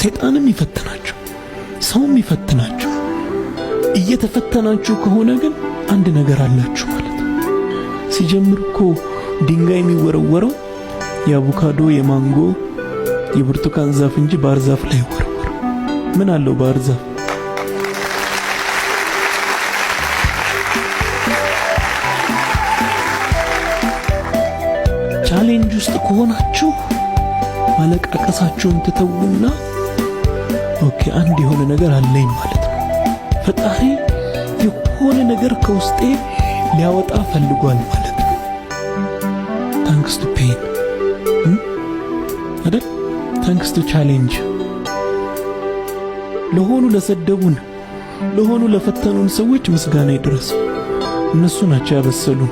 ሰይጣንም ይፈትናችሁ ሰውም ይፈትናችሁ እየተፈተናችሁ ከሆነ ግን አንድ ነገር አላችሁ ማለት ነው። ሲጀምር እኮ ድንጋይ የሚወረወረው የአቮካዶ የማንጎ የብርቱካን ዛፍ እንጂ ባህር ዛፍ ላይ ወረወረ ምን አለው ባህር ዛፍ? ቻሌንጅ ውስጥ ከሆናችሁ ማለቃቀሳችሁን ትተውና ኦኬ አንድ የሆነ ነገር አለኝ ማለት ነው። ፈጣሪ የሆነ ነገር ከውስጤ ሊያወጣ ፈልጓል ማለት ነው። ታንክስ ቱ ፔን አይደል? ታንክስ ቱ ቻሌንጅ። ለሆኑ ለሰደቡን ለሆኑ ለፈተኑን ሰዎች ምስጋና ይድረስ። እነሱ ናቸው ያበሰሉን።